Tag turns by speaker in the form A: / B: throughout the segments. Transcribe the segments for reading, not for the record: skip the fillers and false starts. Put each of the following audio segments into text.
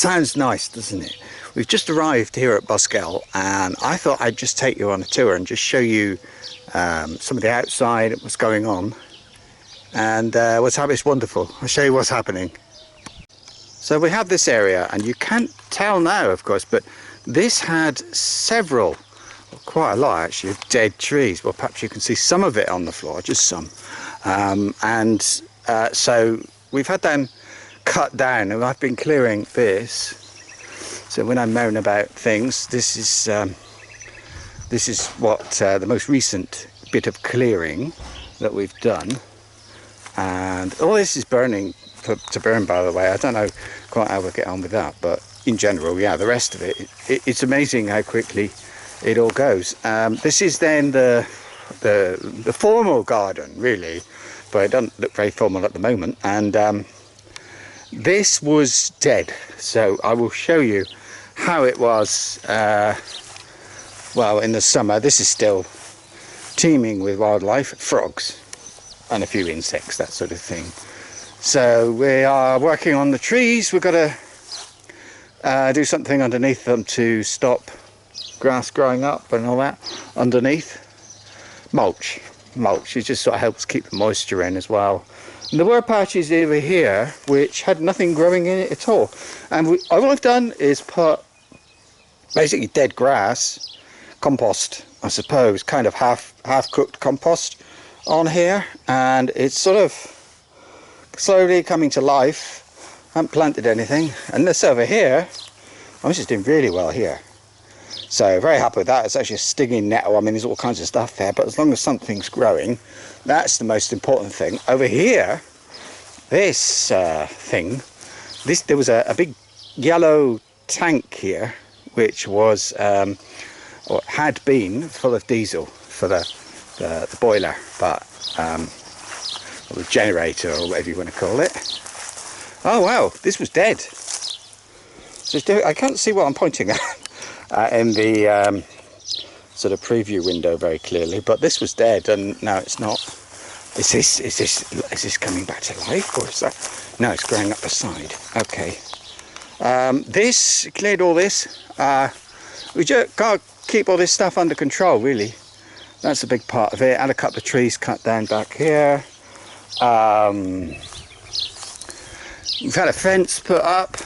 A: sounds nice, doesn't it? We've just arrived here at Boskell, and I thought I'd just take you on a tour and just show you some of the outside, what's going on, and what's happening. It's wonderful. I'll show you what's happening. So we have this area, and you can't tell now, of course, but this had several, quite a lot actually, of dead trees. Well, perhaps you can see some of it on the floor, just some. So we've had them cut down, and I've been clearing this. So when I moan about things, this is what the most recent bit of clearing that we've done. And all this is burning to burn, by the way. I don't know quite how we'll get on with that, but in general, yeah, the rest of it's amazing how quickly it all goes. This is then the formal garden, really, but it doesn't look very formal at the moment. And this was dead, so I will show you how it was well, in the summer. This is still teeming with wildlife, frogs and a few insects, that sort of thing. So we are working on the trees. We've got to do something underneath them to stop grass growing up and all that underneath. Mulch, it just sort of helps keep the moisture in as well. And there were patches over here which had nothing growing in it at all, and all I've done is put basically dead grass, compost, I suppose, kind of half cooked compost on here, and it's sort of slowly coming to life. I haven't planted anything, and this over here, I'm just doing really well here. So very happy with that. It's actually a stinging nettle. I mean, there's all kinds of stuff there, but as long as something's growing, that's the most important thing. Over here, this thing, there was a big yellow tank here, which was or had been full of diesel for the boiler, but or the generator, or whatever you want to call it. Oh wow, this was dead. So I can't see what I'm pointing at in the sort of preview window very clearly, but this was dead, and now it's not. Is this coming back to life, or is that? No, it's growing up the side. Okay. This cleared all this. We just can't keep all this stuff under control, really. That's a big part of it. And a couple of trees cut down back here. We've had a fence put up.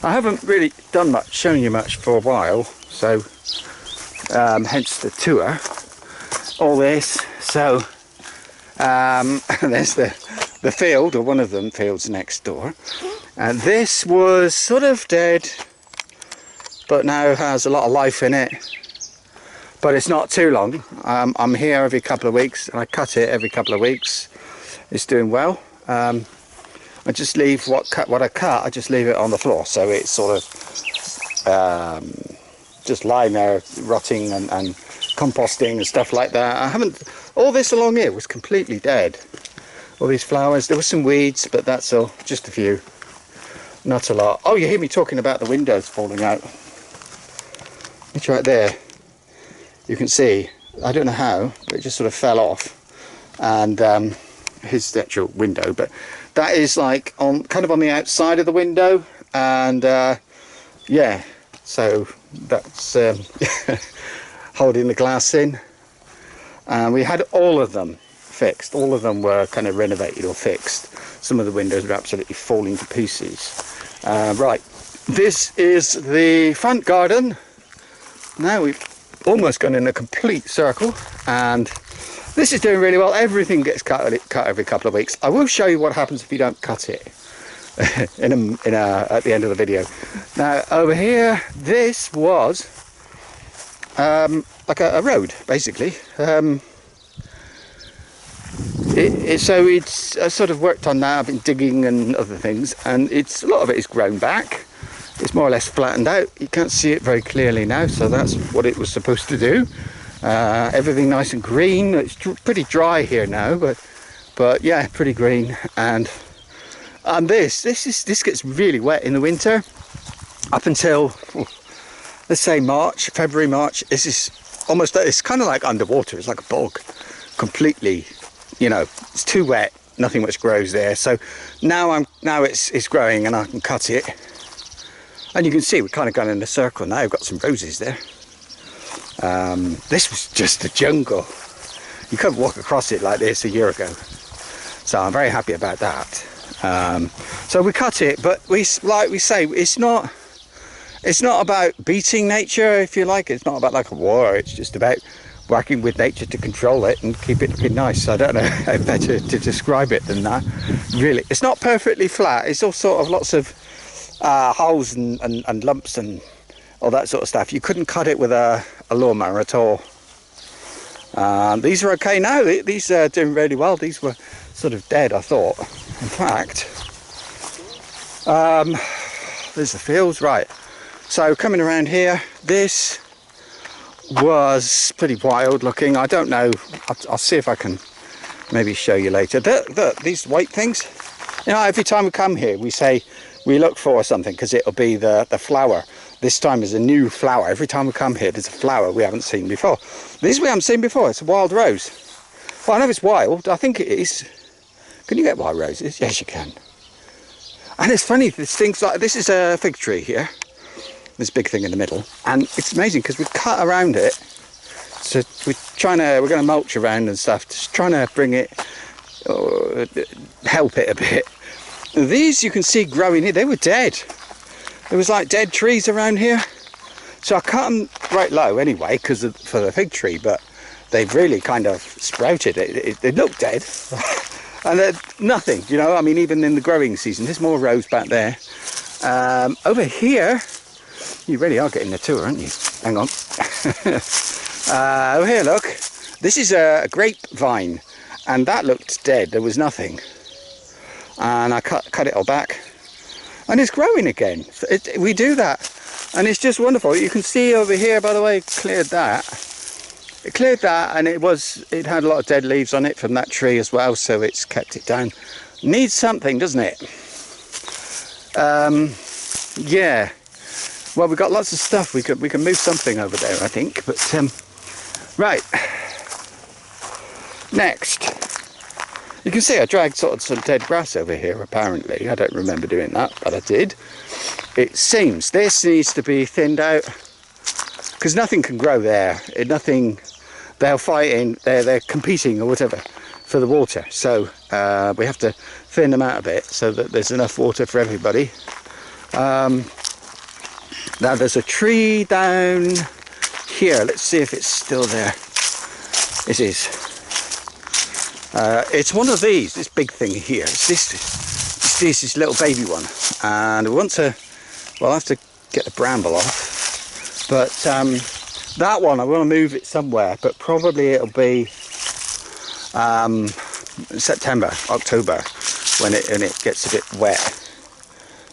A: I haven't really done much, shown you much for a while, so hence the tour. All this. So there's the field, or one of them fields next door, and this was sort of dead, but now has a lot of life in it. But it's not too long. I'm here every couple of weeks, and I cut it every couple of weeks. It's doing well. I just leave what I cut. I just leave it on the floor, so it's sort of just lying there, rotting and composting and stuff like that. I haven't. All this along here was completely dead. All these flowers. There were some weeds, but that's all. Just a few. Not a lot. Oh, you hear me talking about the windows falling out. It's right there. You can see. I don't know how, but it just sort of fell off. And here's the actual window, but that is like kind of on the outside of the window, and yeah, so that's holding the glass in. And we had all of them fixed. All of them were kind of renovated or fixed. Some of the windows were absolutely falling to pieces. Right, this is the front garden. Now we've almost gone in a complete circle, and this is doing really well. Everything gets cut every couple of weeks. I will show you what happens if you don't cut it at the end of the video. Now over here, this was like a road, basically. So it's sort of worked on that. I've been digging and other things, and a lot of it is grown back. It's more or less flattened out. You can't see it very clearly now, so that's what it was supposed to do. Everything nice and green. It's pretty dry here now, but yeah, pretty green. And this gets really wet in the winter up until let's say February, March. This is almost, it's kind of like underwater. It's like a bog, completely, you know, it's too wet nothing much grows there. So now it's growing and I can cut it. And you can see we're kind of going in a circle now. I've got some roses there. This was just a jungle. You couldn't walk across it like this a year ago. So I'm very happy about that. So we cut it, but like we say, it's not about beating nature, if you like. It's not about like a war. It's just about working with nature to control it and keep it looking nice. I don't know how better to describe it than that, really. It's not perfectly flat. It's all sort of lots of holes and lumps and all that sort of stuff. You couldn't cut it with a lawnmower at all. These are okay now. These are doing really well. These were sort of dead, I thought. In fact, there's the fields, right. So coming around here, this was pretty wild looking. I don't know, I'll see if I can maybe show you later. These white things, you know, every time we come here we say we look for something because it'll be the flower. This time is a new flower. Every time we come here there's a flower we haven't seen before. This we haven't seen before. It's a wild rose. Well, I know it's wild, I think it is. Can you get wild roses? Yes, you can. And it's funny, there's things like, this is a fig tree here, this big thing in the middle, and it's amazing because we've cut around it. So we're going to mulch around and stuff, just trying to bring it, help it a bit. These you can see growing here, they were dead. There was like dead trees around here. So I cut them right low anyway, for the fig tree, but they've really kind of sprouted. They look dead. And nothing, you know, I mean, even in the growing season, there's more rows back there. Over here, you really are getting the tour, aren't you? Hang on. Over here, look, this is a grapevine, and that looked dead. There was nothing. And I cut it all back, and it's growing again. We do that, and it's just wonderful. You can see over here, by the way, cleared that. It cleared that, and it had a lot of dead leaves on it from that tree as well, so it's kept it down. Needs something, doesn't it? Yeah. Well, we've got lots of stuff. We can move something over there, I think. But right. Next, you can see I dragged sort of some dead grass over here. Apparently, I don't remember doing that, but I did. It seems this needs to be thinned out because nothing can grow there. Nothing. They're fighting, they're competing or whatever for the water. So we have to thin them out a bit so that there's enough water for everybody. Now there's a tree down here. Let's see if it's still there. It is. It's one of these, this big thing here. It's this little baby one. And we want to, well, I have to get the bramble off. But that one, I want to move it somewhere, but probably it'll be September, October, when it gets a bit wet.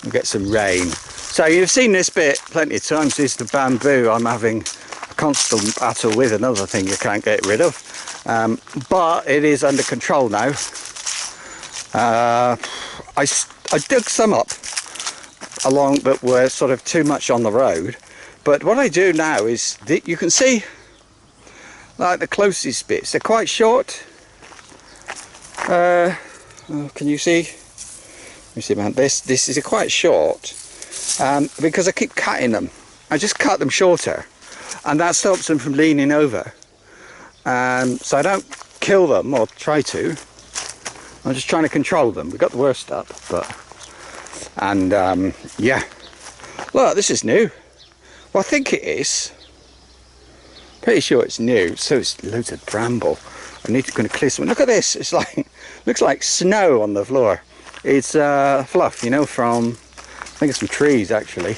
A: We'll get some rain. So you've seen this bit plenty of times. This is the bamboo. I'm having a constant battle with, another thing you can't get rid of. But it is under control now. I dug some up along that were sort of too much on the road. But what I do now is, you can see, like the closest bits, they're quite short. Can you see? Let me see, man. This is quite short because I keep cutting them. I just cut them shorter, and that stops them from leaning over. So I don't kill them or try to. I'm just trying to control them. We got the worst up, but yeah. Look, this is new. Well, I think it is. Pretty sure it's new. So it's loads of bramble. I need to clear some. Look at this. It's like, looks like snow on the floor. It's fluff, you know, from, I think it's some trees actually.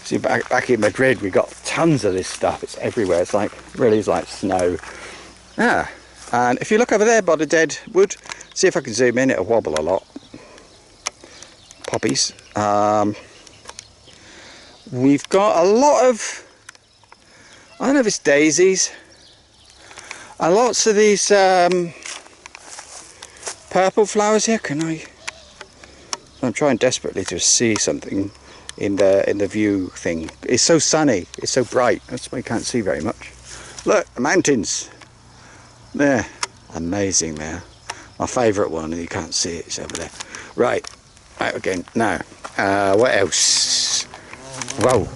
A: See, back in Madrid, we got tons of this stuff. It's everywhere. It's like, really is like snow. Yeah. And if you look over there by the dead wood, see if I can zoom in. It'll wobble a lot. Poppies. We've got a lot of, I don't know if it's daisies, and lots of these purple flowers here. I'm trying desperately to see something in the view thing. It's so sunny, it's so bright, that's why you can't see very much. Look, the mountains there, amazing there. my favourite one, and you can't see it, it's over there. Right, out again. Now, what else? Whoa.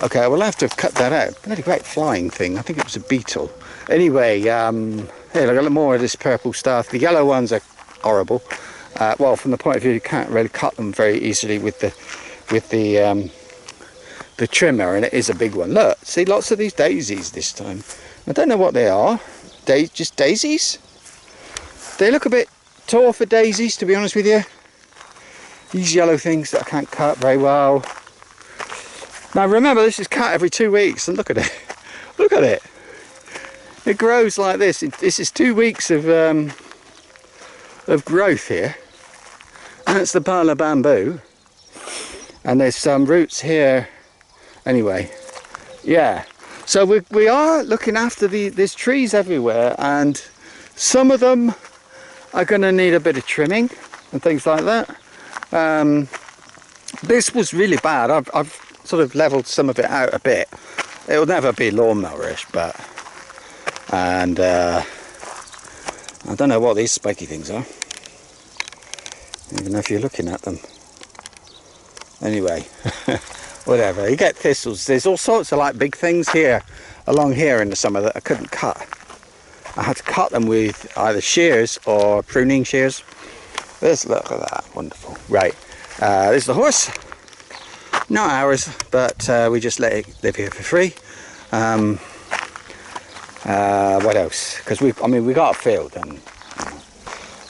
A: Okay, we'll have to cut that out. Bloody great flying thing. I think it was a beetle. Anyway, here, I've got more of this purple stuff. The yellow ones are horrible. Well, from the point of view, you can't really cut them very easily with the trimmer, and it is a big one. Look, see, lots of these daisies this time. I don't know what they are. Just daisies? They look a bit tall for daisies, to be honest with you. These yellow things that I can't cut very well. Now remember, this is cut every 2 weeks, and look at it. Look at it. It grows like this. This is 2 weeks of growth here. And that's the pile of bamboo. And there's some roots here. Anyway, yeah. So we are looking after there's trees everywhere, and some of them are going to need a bit of trimming and things like that. This was really bad. I've sort of leveled some of it out a bit. It will never be lawnmowerish, but and I don't know what these spiky things are, even if you're looking at them. Anyway, whatever. You get thistles. There's all sorts of like big things here along here in the summer that I couldn't cut. I had to cut them with either shears or pruning shears. Look at that, wonderful. Right, there's the horse. Not ours, but we just let it live here for free. What else? Because we got a field and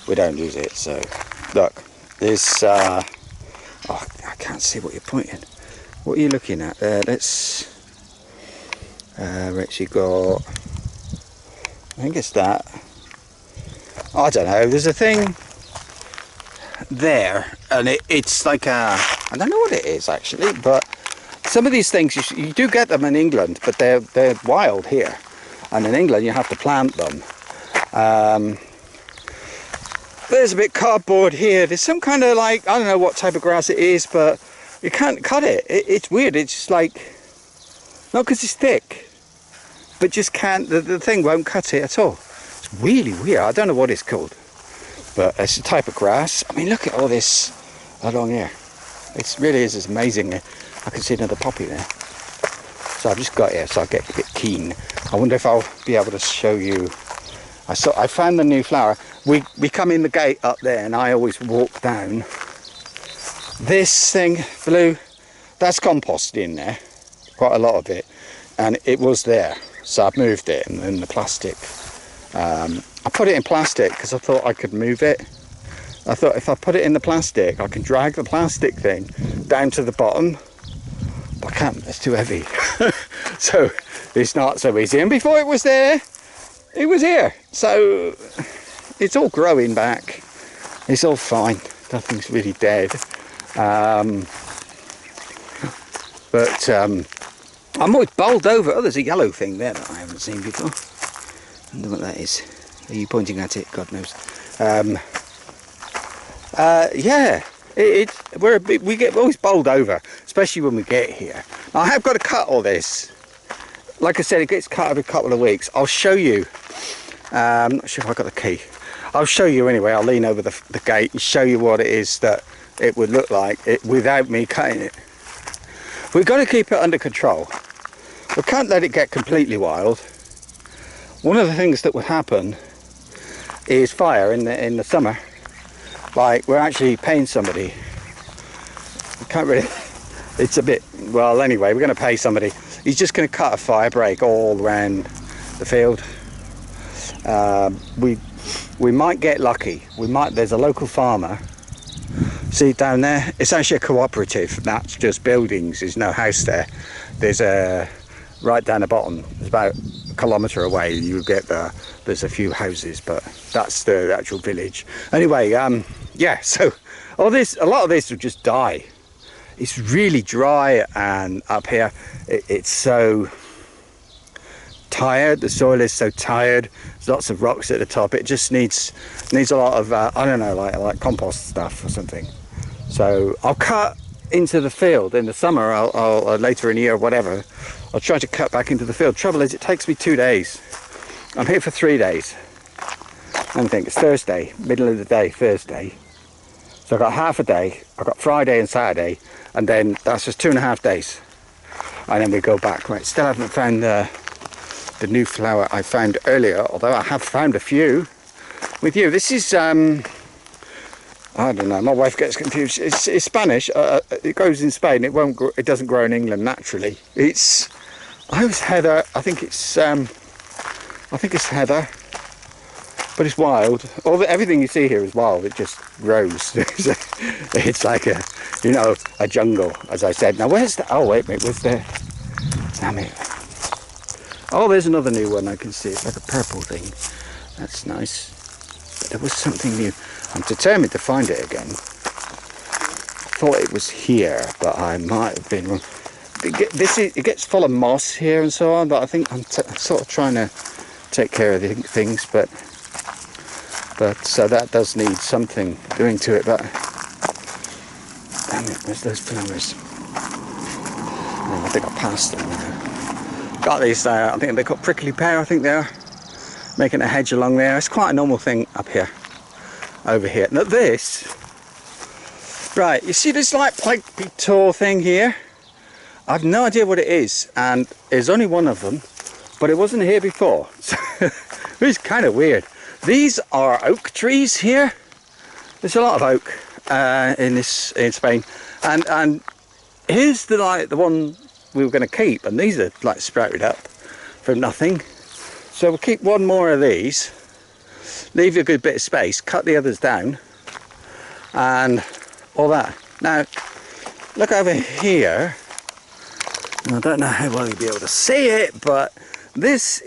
A: we don't use it. So look, there's. Oh, I can't see what you're pointing. What are you looking at there? Let's. Actually got. I think it's that. I don't know. There's a thing there, and it's like a. I don't know what it is actually, but some of these things you do get them in England, but they're wild here, and in England you have to plant them. There's a bit cardboard here. There's some kind of like, I don't know what type of grass it is, but you can't cut it. It's weird. It's just like, not because it's thick, but just can't. The thing won't cut it at all. It's really weird. I don't know what it's called, but it's a type of grass. I mean, look at all this along here. It really is amazing. I can see another poppy there. So I've just got here, so I get a bit keen. I wonder if I'll be able to show you. I found the new flower. We come in the gate up there, and I always walk down. This thing, blue, that's compost in there, quite a lot of it, and it was there. So I've moved it in the plastic. I put it in plastic because I thought I could move it. I thought if I put it in the plastic, I can drag the plastic thing down to the bottom. But I can't, it's too heavy. So it's not so easy. And before it was there, it was here. So it's all growing back. It's all fine. Nothing's really dead. But I'm always bowled over. Oh, there's a yellow thing there that I haven't seen before. I wonder what that is. Are you pointing at it? God knows. Yeah, we get always bowled over, especially when we get here. Now, I have got to cut all this. Like I said, it gets cut every couple of weeks. I'll show you. I'm not sure if I got the key. I'll show you anyway. I'll lean over the gate and show you what it is that it would look like without me cutting it. We've got to keep it under control. We can't let it get completely wild. One of the things that would happen is fire in the summer. Like, we're actually paying somebody. We can't really. It's a bit. Well, anyway, we're going to pay somebody. He's just going to cut a fire break all around the field. We might get lucky. There's a local farmer. See down there? It's actually a cooperative. That's just buildings. There's no house there. There's a right down the bottom. It's about a kilometre away. You get there's a few houses, but that's the actual village. Anyway, yeah. So a lot of this will just die. It's really dry, and up here it's so tired. The soil is so tired. There's lots of rocks at the top. It just needs a lot of I don't know, like compost stuff or something. So I'll cut into the field in the summer. I'll later in the year or whatever. I'll try to cut back into the field. Trouble is, it takes me 2 days. I'm here for 3 days. Let me think, it's Thursday, middle of the day, Thursday. So I've got half a day, I've got Friday and Saturday, and then that's just 2.5 days. And then we go back. Right, still haven't found the new flower I found earlier, although I have found a few with you. This is, I don't know, my wife gets confused. It's Spanish, it grows in Spain, it doesn't grow in England naturally. I was heather, I think it's heather. But it's wild. Everything you see here is wild. It just grows. It's like a jungle, as I said. Now where's the? Oh wait a minute. Where's the? Damn it. Oh, there's another new one I can see. It's like a purple thing. That's nice. But there was something new. I'm determined to find it again. I thought it was here, but I might have been wrong. It gets full of moss here and so on. But I think I'm sort of trying to take care of the things, but so that does need something doing to it. But damn it, where's those flowers? Oh, I think I passed them now. Got these, I think they're called prickly pear, I think they are. Making a hedge along there. It's quite a normal thing up here, over here. Now this, right, you see this like beutiful thing here? I've no idea what it is, and there's only one of them, but it wasn't here before. So it's kind of weird. These are oak trees here. There's a lot of oak in Spain, and here's the one we were going to keep, and these are like sprouted up from nothing. So we'll keep one more of these, leave a good bit of space, cut the others down, and all that. Now look over here. I don't know how well you'll be able to see it, but this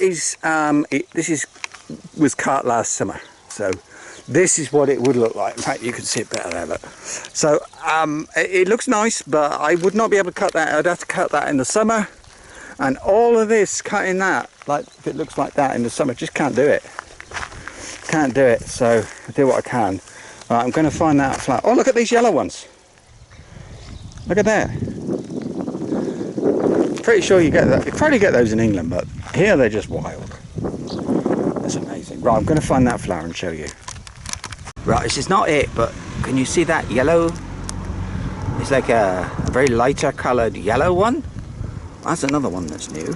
A: was cut last summer, so this is what it would look like. In fact, you can see it better there, look. So it looks nice, but I would not be able to cut that. I'd have to cut that in the summer, and all of this, cutting that, like if it looks like that in the summer, just can't do it. Can't do it, so I do what I can. Right, I'm going to find that flower. Oh, look at these yellow ones. Look at that. Pretty sure you get that. You probably get those in England, but here they're just wild. That's amazing. Right, I'm going to find that flower and show you. Right, this is not it, but can you see that yellow? It's like a very lighter coloured yellow one. That's another one that's new.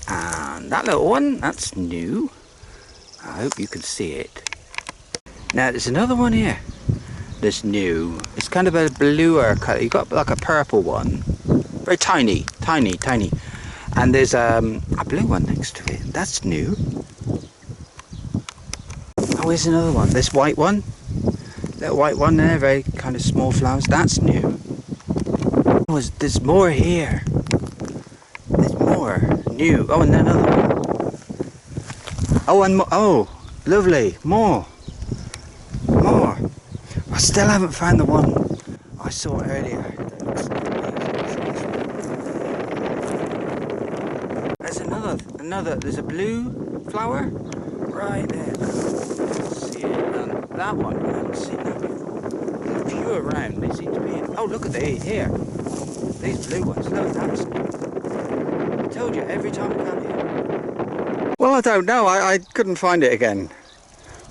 A: And that little one, that's new. I hope you can see it. Now there's another one here that's new. It's kind of a bluer colour. You've got like a purple one. Very tiny, tiny, tiny. And there's a blue one next to it. That's new. Oh, here's another one. This white one. That white one there, very kind of small flowers. That's new. There's more here. There's more new. Oh, and another one. Oh, and more. Oh, lovely. More. More. I still haven't found the one I saw earlier. There's another. There's a blue flower right there. See it. And that one, I haven't seen that before. There's a few around. They seem to be. Oh, look at these here. These blue ones. Look, that's. I told you every time I come here. Well, I don't know. I couldn't find it again.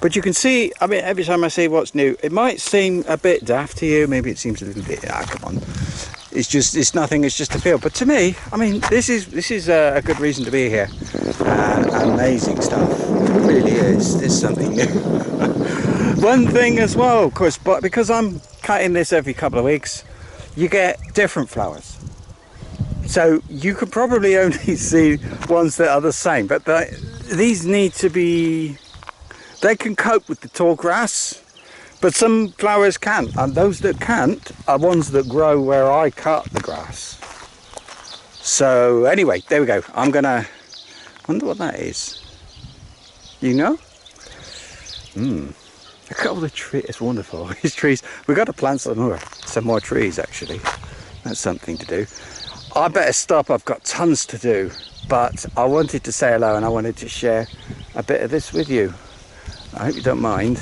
A: But you can see, I mean, every time I see what's new, it might seem a bit daft to you. Maybe it seems a little bit, come on. It's nothing, it's just a feel. But to me, I mean, this is a good reason to be here. Amazing stuff. It really is. There's something new. One thing as well, of course, but because I'm cutting this every couple of weeks, you get different flowers. So you could probably only see ones that are the same. But these need to be... They can cope with the tall grass, but some flowers can't, and those that can't are ones that grow where I cut the grass. So anyway, there we go. I'm gonna wonder what that is. You know? Look at all the trees. It's wonderful. These trees. We've got to plant some more trees actually. That's something to do. I better stop. I've got tons to do, but I wanted to say hello and I wanted to share a bit of this with you. I hope you don't mind.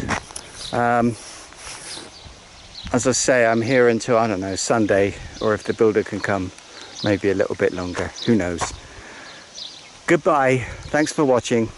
A: As I say, I'm here until, I don't know, Sunday, or if the builder can come, maybe a little bit longer. Who knows? Goodbye. Thanks for watching.